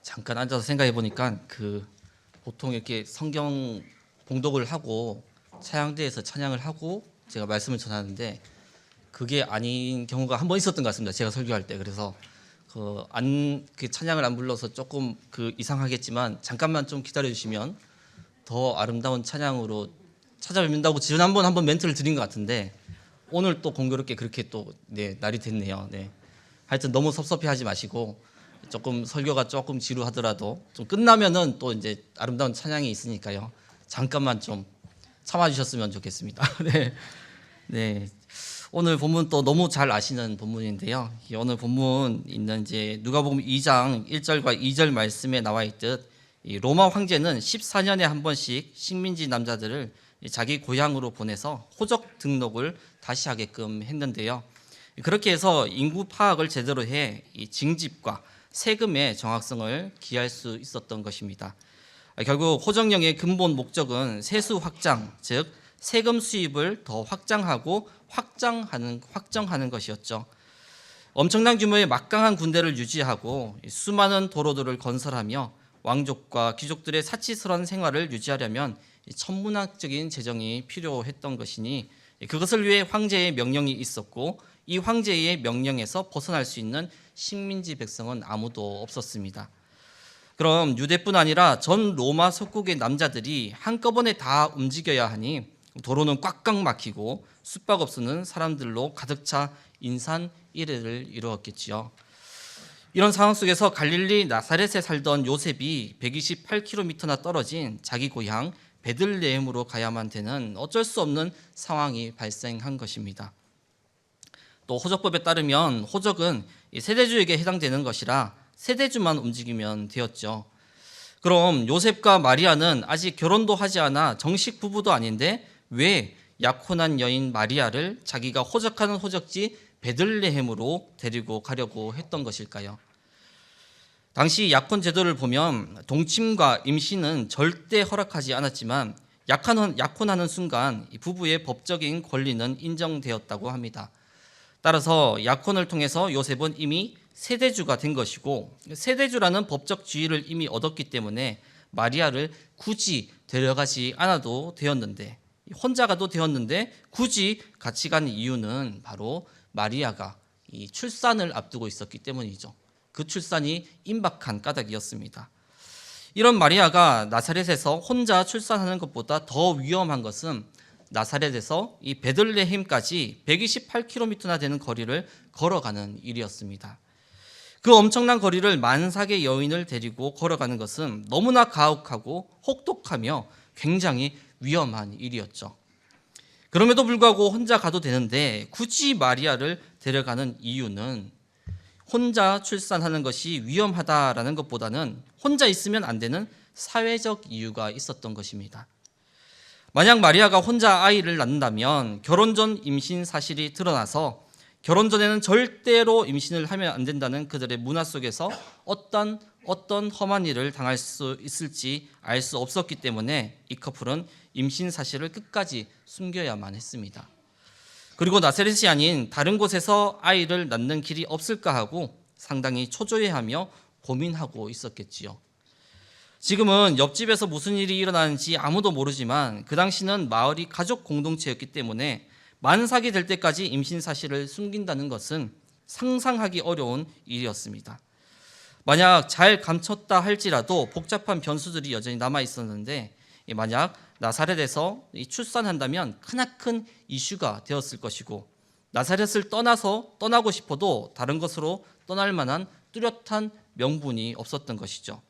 잠깐 앉아서 생각해 보니까 보통 이렇게 성경 봉독을 하고 차양대에서 찬양을 하고 제가 말씀을 전하는데 그게 아닌 경우가 한 번 있었던 것 같습니다. 제가 설교할 때. 그래서 찬양을 안 불러서 조금 이상하겠지만 잠깐만 좀 기다려 주시면 더 아름다운 찬양으로 찾아뵙는다고 지난번 한번 멘트를 드린 것 같은데 오늘 또 공교롭게 그렇게 또 날이 됐네요. 하여튼 너무 섭섭해하지 마시고 조금 설교가 조금 지루하더라도 좀 끝나면은 또 이제 아름다운 찬양이 있으니까요. 잠깐만 좀 참아주셨으면 좋겠습니다. 네. 오늘 본문 또 너무 잘 아시는 본문인데요. 오늘 본문 있는 이제 누가복음 2장 1절과 2절 말씀에 나와 있듯 이 로마 황제는 14년에 한 번씩 식민지 남자들을 자기 고향으로 보내서 호적 등록을 다시 하게끔 했는데요. 그렇게 해서 인구 파악을 제대로 해 이 징집과 세금의 정확성을 기할 수 있었던 것입니다. 결국 호정령의 근본 목적은 세수 확장, 즉 세금 수입을 더 확장하고 확정하는 것이었죠. 엄청난 규모의 막강한 군대를 유지하고 수많은 도로들을 건설하며 왕족과 귀족들의 사치스러운 생활을 유지하려면 천문학적인 재정이 필요했던 것이니 그것을 위해 황제의 명령이 있었고 이 황제의 명령에서 벗어날 수 있는 식민지 백성은 아무도 없었습니다. 그럼 유대뿐 아니라 전 로마 속국의 남자들이 한꺼번에 다 움직여야 하니 도로는 꽉꽉 막히고 숙박업소는 사람들로 가득 차 인산일해를 이루었겠지요. 이런 상황 속에서 갈릴리 나사렛에 살던 요셉이 128km나 떨어진 자기 고향 베들레헴으로 가야만 되는 어쩔 수 없는 상황이 발생한 것입니다. 또 호적법에 따르면 호적은 세대주에게 해당되는 것이라 세대주만 움직이면 되었죠. 그럼 요셉과 마리아는 아직 결혼도 하지 않아 정식 부부도 아닌데 왜 약혼한 여인 마리아를 자기가 호적하는 호적지 베들레헴으로 데리고 가려고 했던 것일까요? 당시 약혼 제도를 보면 동침과 임신은 절대 허락하지 않았지만 약혼하는 순간 부부의 법적인 권리는 인정되었다고 합니다. 따라서 약혼을 통해서 요셉은 이미 세대주가 된 것이고 세대주라는 법적 지위를 이미 얻었기 때문에 마리아를 굳이 데려가지 않아도 되었는데 혼자 가도 되었는데 굳이 같이 간 이유는 바로 마리아가 이 출산을 앞두고 있었기 때문이죠. 그 출산이 임박한 까닭이었습니다. 이런 마리아가 나사렛에서 혼자 출산하는 것보다 더 위험한 것은 나사렛에서 이 베들레헴까지 128km나 되는 거리를 걸어가는 일이었습니다. 그 엄청난 거리를 만삭의 여인을 데리고 걸어가는 것은 너무나 가혹하고 혹독하며 굉장히 위험한 일이었죠. 그럼에도 불구하고 혼자 가도 되는데 굳이 마리아를 데려가는 이유는 혼자 출산하는 것이 위험하다라는 것보다는 혼자 있으면 안 되는 사회적 이유가 있었던 것입니다. 만약 마리아가 혼자 아이를 낳는다면 결혼 전 임신 사실이 드러나서 결혼 전에는 절대로 임신을 하면 안 된다는 그들의 문화 속에서 어떤 험한 일을 당할 수 있을지 알 수 없었기 때문에 이 커플은 임신 사실을 끝까지 숨겨야만 했습니다. 그리고 나사렛이 아닌 다른 곳에서 아이를 낳는 길이 없을까 하고 상당히 초조해하며 고민하고 있었겠지요. 지금은 옆집에서 무슨 일이 일어나는지 아무도 모르지만 그 당시는 마을이 가족 공동체였기 때문에 만삭이 될 때까지 임신 사실을 숨긴다는 것은 상상하기 어려운 일이었습니다. 만약 잘 감췄다 할지라도 복잡한 변수들이 여전히 남아 있었는데 만약 나사렛에서 출산한다면 크나큰 이슈가 되었을 것이고 나사렛을 떠나고 싶어도 다른 곳으로 떠날 만한 뚜렷한 명분이 없었던 것이죠.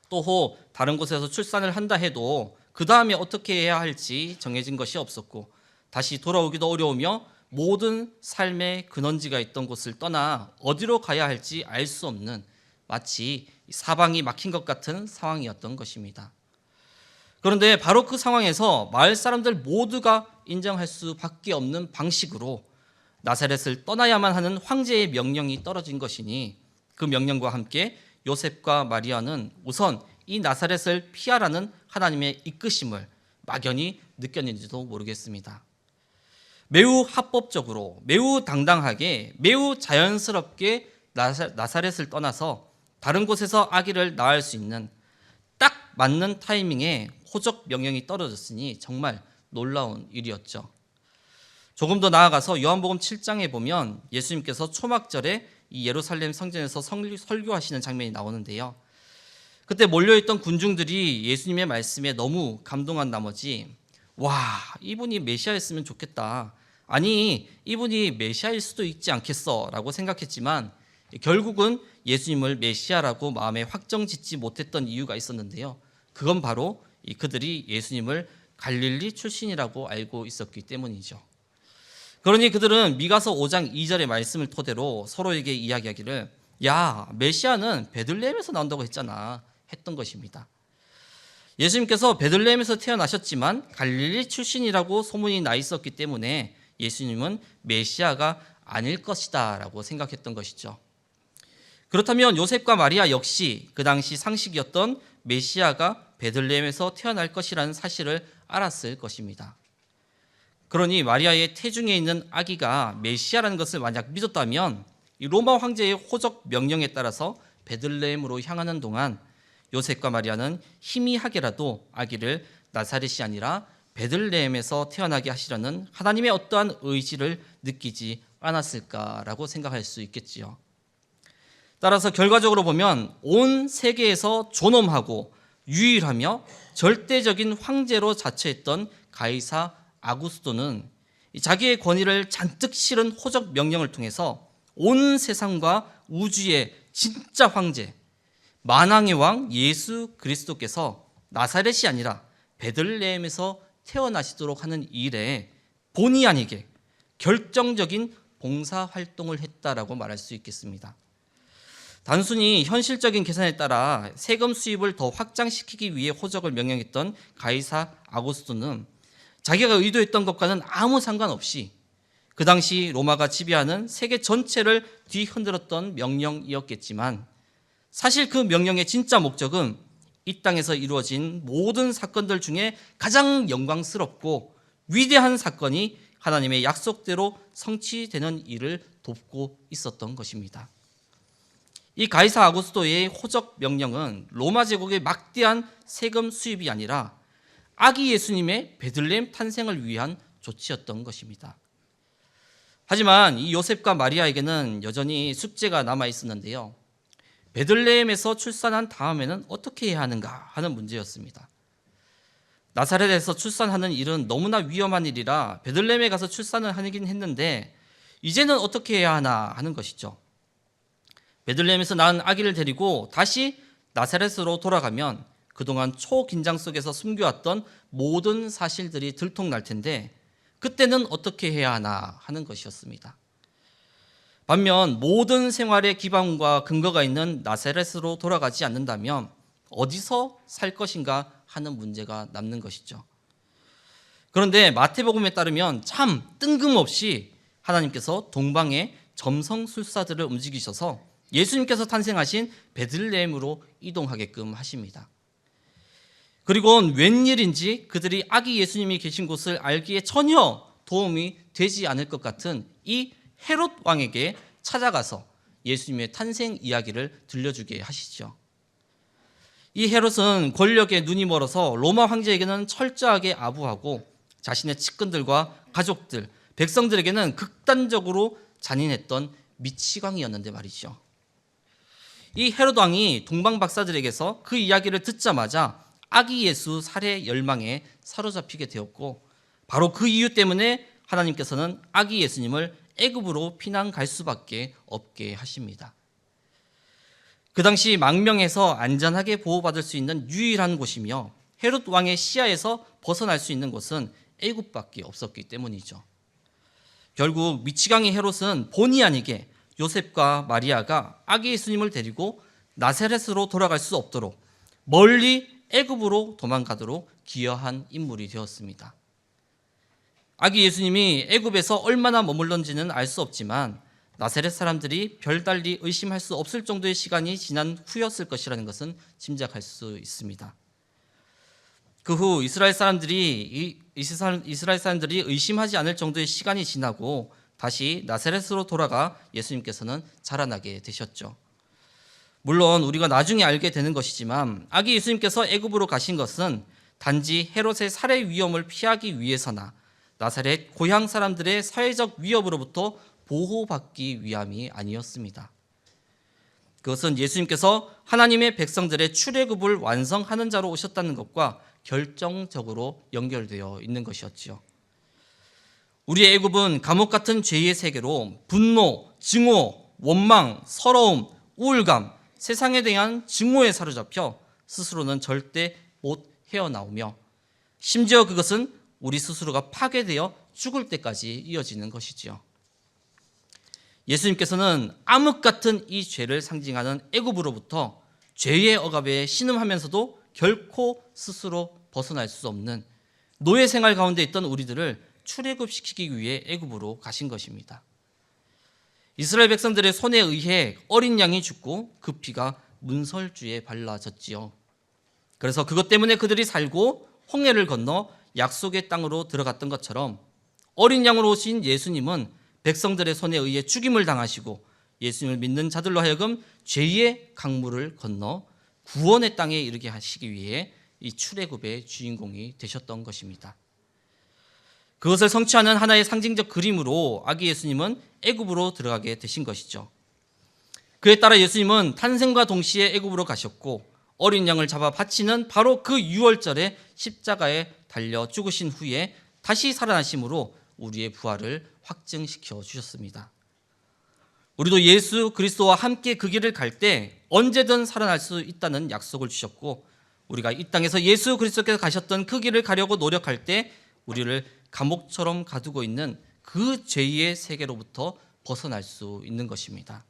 또 다른 곳에서 출산을 한다 해도 그 다음에 어떻게 해야 할지 정해진 것이 없었고 다시 돌아오기도 어려우며 모든 삶의 근원지가 있던 곳을 떠나 어디로 가야 할지 알 수 없는 마치 사방이 막힌 것 같은 상황이었던 것입니다. 그런데 바로 그 상황에서 마을 사람들 모두가 인정할 수밖에 없는 방식으로 나사렛을 떠나야만 하는 황제의 명령이 떨어진 것이니 그 명령과 함께 요셉과 마리아는 우선 이 나사렛을 피하라는 하나님의 이끄심을 막연히 느꼈는지도 모르겠습니다. 매우 합법적으로, 매우 당당하게, 매우 자연스럽게 나사렛을 떠나서 다른 곳에서 아기를 낳을 수 있는 딱 맞는 타이밍에 호적 명령이 떨어졌으니 정말 놀라운 일이었죠. 조금 더 나아가서 요한복음 7장에 보면 예수님께서 초막절에 이 예루살렘 성전에서 설교하시는 장면이 나오는데요. 그때 몰려있던 군중들이 예수님의 말씀에 너무 감동한 나머지 와, 이분이 메시아였으면 좋겠다. 아니, 이분이 메시아일 수도 있지 않겠어 라고 생각했지만 결국은 예수님을 메시아라고 마음에 확정짓지 못했던 이유가 있었는데요. 그건 바로 그들이 예수님을 갈릴리 출신이라고 알고 있었기 때문이죠. 그러니 그들은 미가서 5장 2절의 말씀을 토대로 서로에게 이야기하기를 야, 메시아는 베들레헴에서 나온다고 했던 것입니다. 예수님께서 베들레헴에서 태어나셨지만 갈릴리 출신이라고 소문이 나 있었기 때문에 예수님은 메시아가 아닐 것이다 라고 생각했던 것이죠. 그렇다면 요셉과 마리아 역시 그 당시 상식이었던 메시아가 베들레헴에서 태어날 것이라는 사실을 알았을 것입니다. 그러니 마리아의 태중에 있는 아기가 메시아라는 것을 만약 믿었다면 이 로마 황제의 호적 명령에 따라서 베들레헴으로 향하는 동안 요셉과 마리아는 희미하게라도 아기를 나사렛이 아니라 베들레헴에서 태어나게 하시려는 하나님의 어떠한 의지를 느끼지 않았을까라고 생각할 수 있겠지요. 따라서 결과적으로 보면 온 세계에서 존엄하고 유일하며 절대적인 황제로 자처했던 가이사 아구스토는 자기의 권위를 잔뜩 실은 호적 명령을 통해서 온 세상과 우주의 진짜 황제, 만왕의 왕 예수 그리스도께서 나사렛이 아니라 베들레헴에서 태어나시도록 하는 일에 본의 아니게 결정적인 봉사활동을 했다라고 말할 수 있겠습니다. 단순히 현실적인 계산에 따라 세금 수입을 더 확장시키기 위해 호적을 명령했던 가이사 아구스토는 자기가 의도했던 것과는 아무 상관없이 그 당시 로마가 지배하는 세계 전체를 뒤흔들었던 명령이었겠지만 사실 그 명령의 진짜 목적은 이 땅에서 이루어진 모든 사건들 중에 가장 영광스럽고 위대한 사건이 하나님의 약속대로 성취되는 일을 돕고 있었던 것입니다. 이 가이사 아구스토의 호적 명령은 로마 제국의 막대한 세금 수입이 아니라 아기 예수님의 베들레헴 탄생을 위한 조치였던 것입니다. 하지만 이 요셉과 마리아에게는 여전히 숙제가 남아 있었는데요. 베들레헴에서 출산한 다음에는 어떻게 해야 하는가 하는 문제였습니다. 나사렛에서 출산하는 일은 너무나 위험한 일이라 베들레헴에 가서 출산을 하긴 했는데 이제는 어떻게 해야 하나 하는 것이죠. 베들레헴에서 낳은 아기를 데리고 다시 나사렛으로 돌아가면 그동안 초긴장 속에서 숨겨왔던 모든 사실들이 들통날 텐데 그때는 어떻게 해야 하나 하는 것이었습니다. 반면 모든 생활의 기반과 근거가 있는 나사렛으로 돌아가지 않는다면 어디서 살 것인가 하는 문제가 남는 것이죠. 그런데 마태복음에 따르면 참 뜬금없이 하나님께서 동방의 점성술사들을 움직이셔서 예수님께서 탄생하신 베들레헴으로 이동하게끔 하십니다. 그리고는 웬일인지 그들이 아기 예수님이 계신 곳을 알기에 전혀 도움이 되지 않을 것 같은 이 헤롯 왕에게 찾아가서 예수님의 탄생 이야기를 들려주게 하시죠. 이 헤롯은 권력에 눈이 멀어서 로마 황제에게는 철저하게 아부하고 자신의 측근들과 가족들, 백성들에게는 극단적으로 잔인했던 미치광이었는데 말이죠. 이 헤롯 왕이 동방 박사들에게서 그 이야기를 듣자마자 아기 예수 살해 열망에 사로잡히게 되었고 바로 그 이유 때문에 하나님께서는 아기 예수님을 애굽으로 피난 갈 수밖에 없게 하십니다. 그 당시 망명해서 안전하게 보호받을 수 있는 유일한 곳이며 헤롯 왕의 시야에서 벗어날 수 있는 곳은 애굽밖에 없었기 때문이죠. 결국 미치광이 헤롯은 본의 아니게 요셉과 마리아가 아기 예수님을 데리고 나사렛으로 돌아갈 수 없도록 멀리 애굽으로 도망가도록 기여한 인물이 되었습니다. 아기 예수님이 애굽에서 얼마나 머물렀는지는 알 수 없지만 나사렛 사람들이 별달리 의심할 수 없을 정도의 시간이 지난 후였을 것이라는 것은 짐작할 수 있습니다. 그 후 이스라엘 사람들이 의심하지 않을 정도의 시간이 지나고 다시 나사렛으로 돌아가 예수님께서는 자라나게 되셨죠. 물론 우리가 나중에 알게 되는 것이지만 아기 예수님께서 애굽으로 가신 것은 단지 헤롯의 살해 위험을 피하기 위해서나 나사렛 고향 사람들의 사회적 위협으로부터 보호받기 위함이 아니었습니다. 그것은 예수님께서 하나님의 백성들의 출애굽을 완성하는 자로 오셨다는 것과 결정적으로 연결되어 있는 것이었지요. 우리의 애굽은 감옥 같은 죄의 세계로 분노, 증오, 원망, 서러움, 우울감, 세상에 대한 증오에 사로잡혀 스스로는 절대 못 헤어나오며 심지어 그것은 우리 스스로가 파괴되어 죽을 때까지 이어지는 것이지요. 예수님께서는 암흑 같은 이 죄를 상징하는 애굽으로부터 죄의 억압에 신음하면서도 결코 스스로 벗어날 수 없는 노예 생활 가운데 있던 우리들을 출애굽시키기 위해 애굽으로 가신 것입니다. 이스라엘 백성들의 손에 의해 어린 양이 죽고 그 피가 문설주에 발라졌지요. 그래서 그것 때문에 그들이 살고 홍해를 건너 약속의 땅으로 들어갔던 것처럼 어린 양으로 오신 예수님은 백성들의 손에 의해 죽임을 당하시고 예수님을 믿는 자들로 하여금 죄의 강물을 건너 구원의 땅에 이르게 하시기 위해 이 출애굽의 주인공이 되셨던 것입니다. 그것을 성취하는 하나의 상징적 그림으로 아기 예수님은 애굽으로 들어가게 되신 것이죠. 그에 따라 예수님은 탄생과 동시에 애굽으로 가셨고 어린 양을 잡아 바치는 바로 그 유월절에 십자가에 달려 죽으신 후에 다시 살아나심으로 우리의 부활을 확증시켜 주셨습니다. 우리도 예수 그리스도와 함께 그 길을 갈 때 언제든 살아날 수 있다는 약속을 주셨고 우리가 이 땅에서 예수 그리스도께서 가셨던 그 길을 가려고 노력할 때 우리를 감옥처럼 가두고 있는 그 죄의 세계로부터 벗어날 수 있는 것입니다.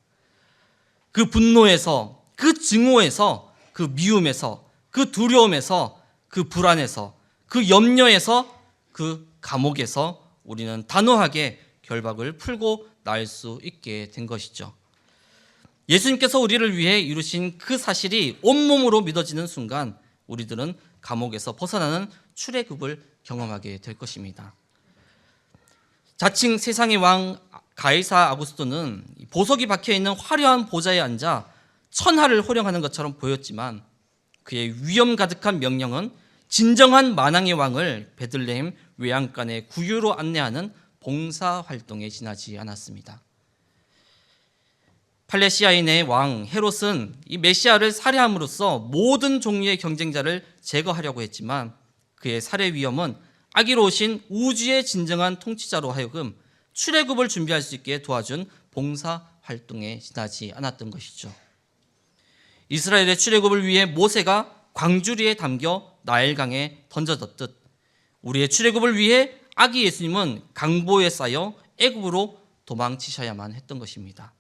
그 분노에서, 그 증오에서, 그 미움에서, 그 두려움에서, 그 불안에서, 그 염려에서, 그 감옥에서 우리는 단호하게 결박을 풀고 나을 수 있게 된 것이죠. 예수님께서 우리를 위해 이루신 그 사실이 온몸으로 믿어지는 순간 우리들은 감옥에서 벗어나는 출애굽을 경험하게 될 것입니다. 자칭 세상의 왕 가이사 아구스토는 보석이 박혀있는 화려한 보좌에 앉아 천하를 호령하는 것처럼 보였지만 그의 위험 가득한 명령은 진정한 만왕의 왕을 베들레헴 외양간의 구유로 안내하는 봉사활동에 지나지 않았습니다. 팔레시아인의 왕 헤롯은 이 메시아를 살해함으로써 모든 종류의 경쟁자를 제거하려고 했지만 그의 살해 위험은 아기로 오신 우주의 진정한 통치자로 하여금 출애굽을 준비할 수 있게 도와준 봉사활동에 지나지 않았던 것이죠. 이스라엘의 출애굽을 위해 모세가 광주리에 담겨 나일강에 던져졌듯 우리의 출애굽을 위해 아기 예수님은 강보에 쌓여 애굽으로 도망치셔야만 했던 것입니다.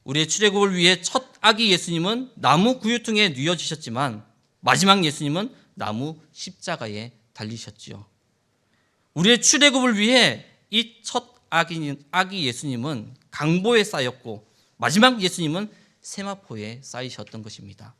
우리의 출애굽을 위해 첫 아기 예수님은 나무 구유퉁에 뉘어지셨지만 마지막 예수님은 나무 십자가에 달리셨지요. 우리의 출애굽을 위해 이 첫 아기 예수님은 강보에 쌓였고 마지막 예수님은 세마포에 쌓이셨던 것입니다.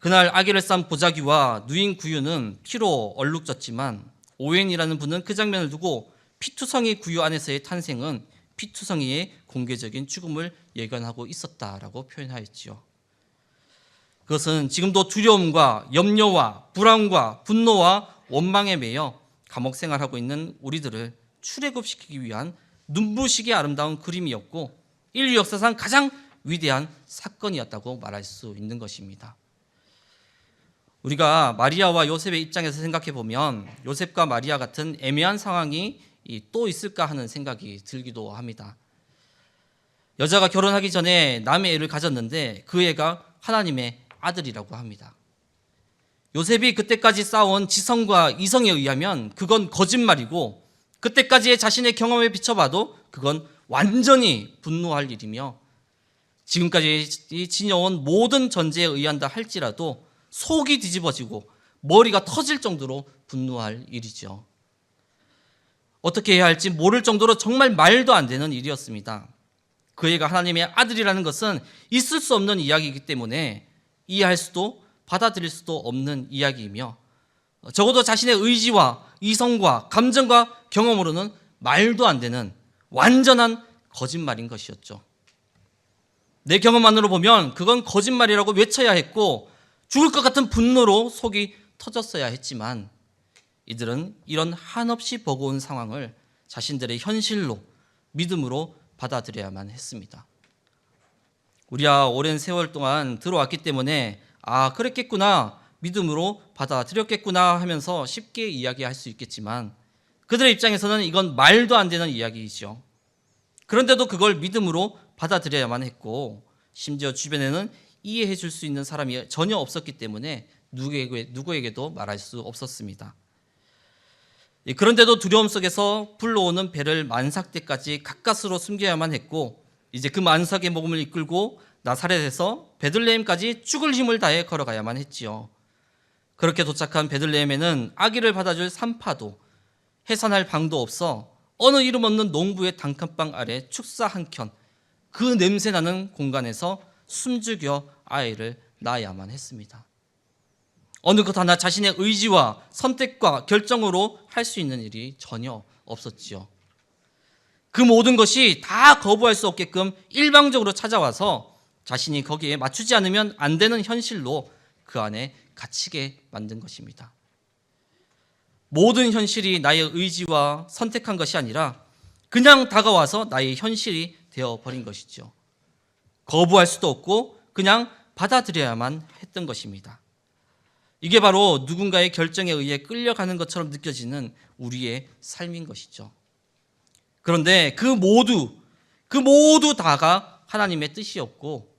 그날 아기를 싼 보자기와 누인 구유는 피로 얼룩졌지만 오웬이라는 분은 그 장면을 두고 피투성이 구유 안에서의 탄생은 피투성이의 공개적인 죽음을 예견하고 있었다라고 표현하였지요. 그것은 지금도 두려움과 염려와 불안과 분노와 원망에 매여 감옥 생활하고 있는 우리들을 출애굽시키기 위한 눈부시게 아름다운 그림이었고 인류 역사상 가장 위대한 사건이었다고 말할 수 있는 것입니다. 우리가 마리아와 요셉의 입장에서 생각해 보면 요셉과 마리아 같은 애매한 상황이 또 있을까 하는 생각이 들기도 합니다. 여자가 결혼하기 전에 남의 애를 가졌는데 그 애가 하나님의 아들이라고 합니다. 요셉이 그때까지 쌓아온 지성과 이성에 의하면 그건 거짓말이고 그때까지의 자신의 경험에 비춰봐도 그건 완전히 분노할 일이며 지금까지 지녀온 모든 전제에 의한다 할지라도 속이 뒤집어지고 머리가 터질 정도로 분노할 일이죠. 어떻게 해야 할지 모를 정도로 정말 말도 안 되는 일이었습니다. 그 애가 하나님의 아들이라는 것은 있을 수 없는 이야기이기 때문에 이해할 수도 받아들일 수도 없는 이야기이며 적어도 자신의 의지와 이성과 감정과 경험으로는 말도 안 되는 완전한 거짓말인 것이었죠. 내 경험만으로 보면 그건 거짓말이라고 외쳐야 했고 죽을 것 같은 분노로 속이 터졌어야 했지만 이들은 이런 한없이 버거운 상황을 자신들의 현실로 믿음으로 받아들여야만 했습니다. 우리야 오랜 세월 동안 들어왔기 때문에 그랬겠구나, 믿음으로 받아들였겠구나 하면서 쉽게 이야기할 수 있겠지만 그들의 입장에서는 이건 말도 안 되는 이야기이죠. 그런데도 그걸 믿음으로 받아들여야만 했고 심지어 주변에는 이해해 줄 수 있는 사람이 전혀 없었기 때문에 누구에게도 말할 수 없었습니다. 그런데도 두려움 속에서 불러오는 배를 만삭대까지 가까스로 숨겨야만 했고 이제 그 만삭의 몸을 이끌고 나사렛에서 베들레헴까지 죽을 힘을 다해 걸어가야만 했지요. 그렇게 도착한 베들레헴에는 아기를 받아줄 산파도 해산할 방도 없어 어느 이름 없는 농부의 단칸방 아래 축사 한 켠, 그 냄새나는 공간에서 숨죽여 아이를 낳아야만 했습니다. 어느 것 하나 자신의 의지와 선택과 결정으로 할 수 있는 일이 전혀 없었지요. 그 모든 것이 다 거부할 수 없게끔 일방적으로 찾아와서 자신이 거기에 맞추지 않으면 안 되는 현실로 그 안에 갇히게 만든 것입니다. 모든 현실이 나의 의지와 선택한 것이 아니라 그냥 다가와서 나의 현실이 되어버린 것이죠. 거부할 수도 없고 그냥 받아들여야만 했던 것입니다. 이게 바로 누군가의 결정에 의해 끌려가는 것처럼 느껴지는 우리의 삶인 것이죠. 그런데 그 모두 다가 하나님의 뜻이었고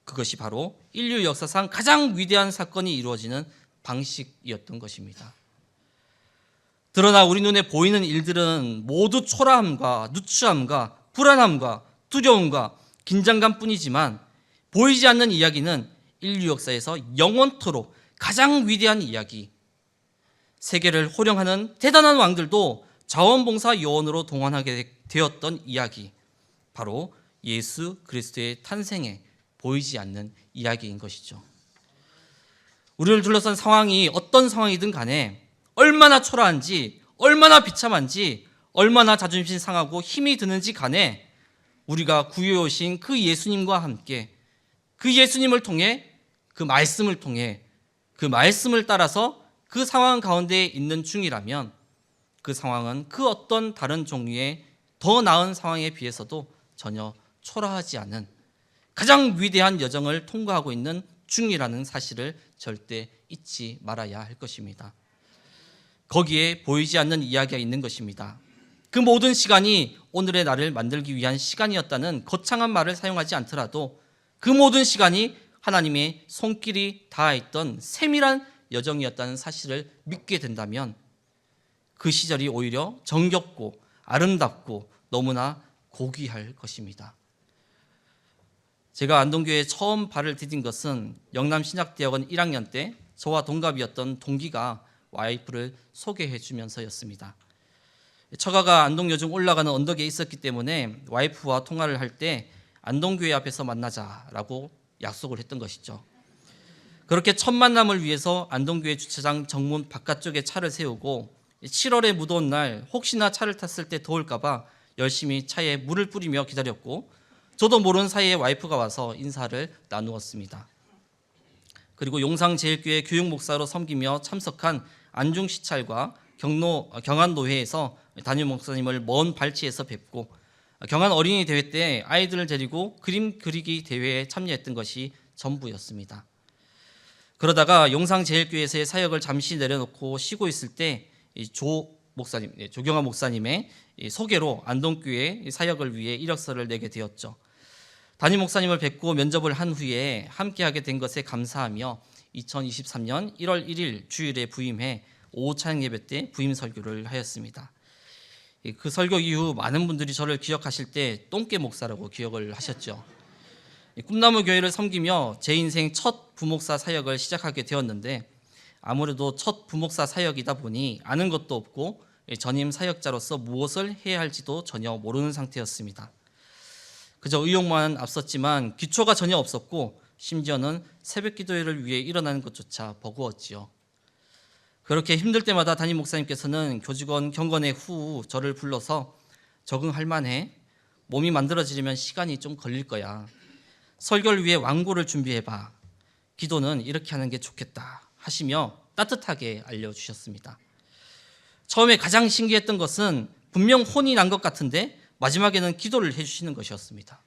그것이 바로 인류 역사상 가장 위대한 사건이 이루어지는 방식이었던 것입니다. 그러나 우리 눈에 보이는 일들은 모두 초라함과 누추함과 불안함과 두려움과 긴장감뿐이지만 보이지 않는 이야기는 인류 역사에서 영원토록 가장 위대한 이야기, 세계를 호령하는 대단한 왕들도 자원봉사 요원으로 동원하게 되었던 이야기, 바로 예수 그리스도의 탄생에 보이지 않는 이야기인 것이죠. 우리를 둘러싼 상황이 어떤 상황이든 간에 얼마나 초라한지, 얼마나 비참한지, 얼마나 자존심 상하고 힘이 드는지 간에 우리가 구유해 오신 그 예수님과 함께 그 예수님을 통해 그 말씀을 통해 그 말씀을 따라서 그 상황 가운데 있는 중이라면 그 상황은 그 어떤 다른 종류의 더 나은 상황에 비해서도 전혀 초라하지 않은 가장 위대한 여정을 통과하고 있는 중이라는 사실을 절대 잊지 말아야 할 것입니다. 거기에 보이지 않는 이야기가 있는 것입니다. 그 모든 시간이 오늘의 나를 만들기 위한 시간이었다는 거창한 말을 사용하지 않더라도 그 모든 시간이 하나님의 손길이 닿아있던 세밀한 여정이었다는 사실을 믿게 된다면 그 시절이 오히려 정겹고 아름답고 너무나 고귀할 것입니다. 제가 안동교회에 처음 발을 디딘 것은 영남신약대학원 1학년 때 저와 동갑이었던 동기가 와이프를 소개해 주면서였습니다. 처가가 안동 요즘 올라가는 언덕에 있었기 때문에 와이프와 통화를 할 때 안동교회 앞에서 만나자라고 약속을 했던 것이죠. 그렇게 첫 만남을 위해서 안동교회 주차장 정문 바깥쪽에 차를 세우고 7월에 무더운 날 혹시나 차를 탔을 때 더울까 봐 열심히 차에 물을 뿌리며 기다렸고 저도 모르는 사이에 와이프가 와서 인사를 나누었습니다. 그리고 용상제일교회 교육목사로 섬기며 참석한 안중시찰과 경안노회에서 담임 목사님을 먼 발치에서 뵙고 경안 어린이 대회 때 아이들을 데리고 그림 그리기 대회에 참여했던 것이 전부였습니다. 그러다가 용상제일교회에서의 사역을 잠시 내려놓고 쉬고 있을 때 조경환 목사님의 소개로 안동교회 사역을 위해 이력서를 내게 되었죠. 담임 목사님을 뵙고 면접을 한 후에 함께하게 된 것에 감사하며 2023년 1월 1일 주일에 부임해 오후 찬양 예배 때 부임 설교를 하였습니다. 그 설교 이후 많은 분들이 저를 기억하실 때 똥개 목사라고 기억을 하셨죠. 꿈나무 교회를 섬기며 제 인생 첫 부목사 사역을 시작하게 되었는데 아무래도 첫 부목사 사역이다 보니 아는 것도 없고 전임 사역자로서 무엇을 해야 할지도 전혀 모르는 상태였습니다. 그저 의욕만 앞섰지만 기초가 전혀 없었고 심지어는 새벽 기도회를 위해 일어나는 것조차 버거웠지요. 그렇게 힘들 때마다 담임 목사님께서는 교직원 경건회 후 저를 불러서 적응할 만해, 몸이 만들어지려면 시간이 좀 걸릴 거야, 설교를 위해 완고를 준비해봐. 기도는 이렇게 하는 게 좋겠다 하시며 따뜻하게 알려주셨습니다. 처음에 가장 신기했던 것은 분명 혼이 난 것 같은데 마지막에는 기도를 해주시는 것이었습니다.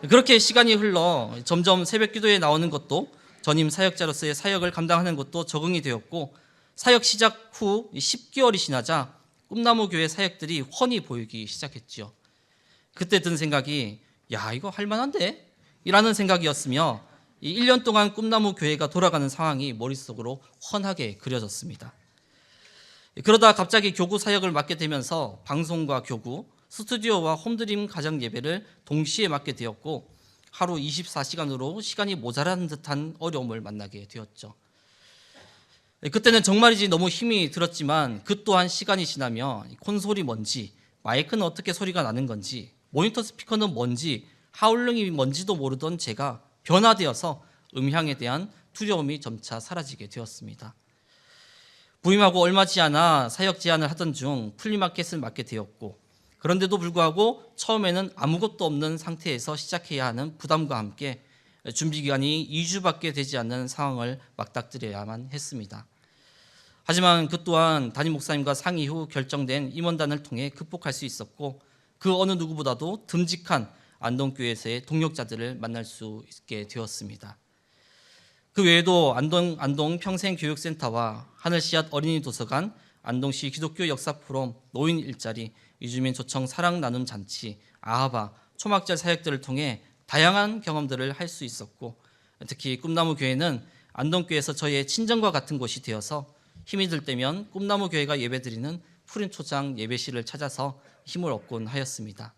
그렇게 시간이 흘러 점점 새벽 기도에 나오는 것도 전임 사역자로서의 사역을 감당하는 것도 적응이 되었고, 사역 시작 후 10개월이 지나자 꿈나무 교회 사역들이 훤히 보이기 시작했지요. 그때 든 생각이 야, 이거 할만한데? 이라는 생각이었으며, 이 1년 동안 꿈나무 교회가 돌아가는 상황이 머릿속으로 훤하게 그려졌습니다. 그러다 갑자기 교구 사역을 맡게 되면서 방송과 교구, 스튜디오와 홈드림 가정 예배를 동시에 맡게 되었고, 하루 24시간으로 시간이 모자란 듯한 어려움을 만나게 되었죠. 그때는 정말이지 너무 힘이 들었지만, 그 또한 시간이 지나며 콘솔이 뭔지, 마이크는 어떻게 소리가 나는 건지, 모니터 스피커는 뭔지, 하울링이 뭔지도 모르던 제가 변화되어서 음향에 대한 두려움이 점차 사라지게 되었습니다. 부임하고 얼마 지않아 사역 제안을 하던 중 플리마켓을 맡게 되었고, 그런데도 불구하고 처음에는 아무것도 없는 상태에서 시작해야 하는 부담과 함께 준비 기간이 2주밖에 되지 않는 상황을 맞닥뜨려야만 했습니다. 하지만 그 또한 담임 목사님과 상의 후 결정된 임원단을 통해 극복할 수 있었고, 그 어느 누구보다도 듬직한 안동교회에서의 동력자들을 만날 수 있게 되었습니다. 그 외에도 안동 평생교육센터와 하늘씨앗 어린이 도서관, 안동시 기독교 역사 포럼, 노인 일자리, 이주민 초청 사랑 나눔 잔치, 아하바, 초막절 사역들을 통해 다양한 경험들을 할 수 있었고, 특히 꿈나무 교회는 안동교회에서 저희의 친정과 같은 곳이 되어서 힘이 들 때면 꿈나무 교회가 예배드리는 푸른 초장 예배실을 찾아서 힘을 얻곤 하였습니다.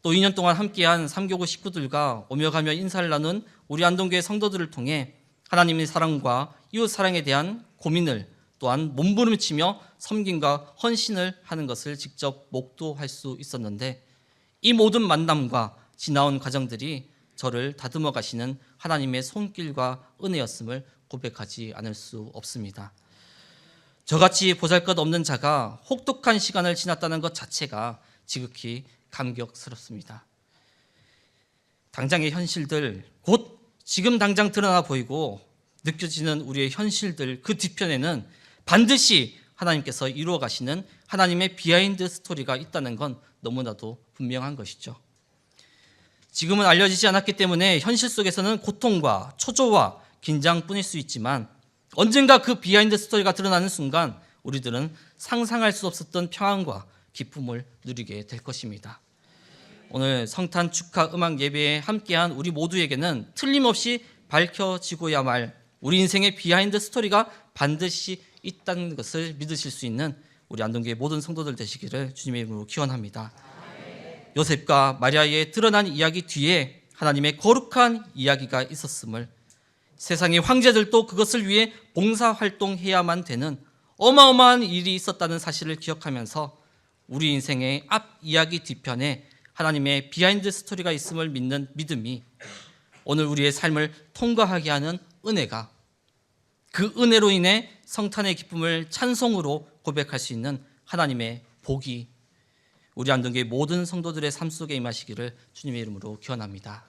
또 2년 동안 함께한 3교구 식구들과 오며 가며 인사를 나눈 우리 안동교회 성도들을 통해 하나님의 사랑과 이웃 사랑에 대한 고민을, 또한 몸부림치며 섬김과 헌신을 하는 것을 직접 목도할 수 있었는데, 이 모든 만남과 지나온 과정들이 저를 다듬어 가시는 하나님의 손길과 은혜였음을 고백하지 않을 수 없습니다. 저같이 보잘것없는 자가 혹독한 시간을 지났다는 것 자체가 지극히 감격스럽습니다. 당장의 현실들, 곧 지금 당장 드러나 보이고 느껴지는 우리의 현실들, 그 뒤편에는 반드시 하나님께서 이루어 가시는 하나님의 비하인드 스토리가 있다는 건 너무나도 분명한 것이죠. 지금은 알려지지 않았기 때문에 현실 속에서는 고통과 초조와 긴장뿐일 수 있지만, 언젠가 그 비하인드 스토리가 드러나는 순간 우리들은 상상할 수 없었던 평안과 기쁨을 누리게 될 것입니다. 오늘 성탄 축하 음악 예배에 함께한 우리 모두에게는 틀림없이 밝혀지고야 말 우리 인생의 비하인드 스토리가 반드시 있다는 것을 믿으실 수 있는 우리 안동교회 모든 성도들 되시기를 주님의 이름으로 기원합니다. 요셉과 마리아의 드러난 이야기 뒤에 하나님의 거룩한 이야기가 있었음을, 세상의 황제들도 그것을 위해 봉사활동해야만 되는 어마어마한 일이 있었다는 사실을 기억하면서 우리 인생의 앞 이야기 뒤편에 하나님의 비하인드 스토리가 있음을 믿는 믿음이 오늘 우리의 삶을 통과하게 하는 은혜가, 그 은혜로 인해 성탄의 기쁨을 찬송으로 고백할 수 있는 하나님의 복이 우리 안동교회 모든 성도들의 삶 속에 임하시기를 주님의 이름으로 기원합니다.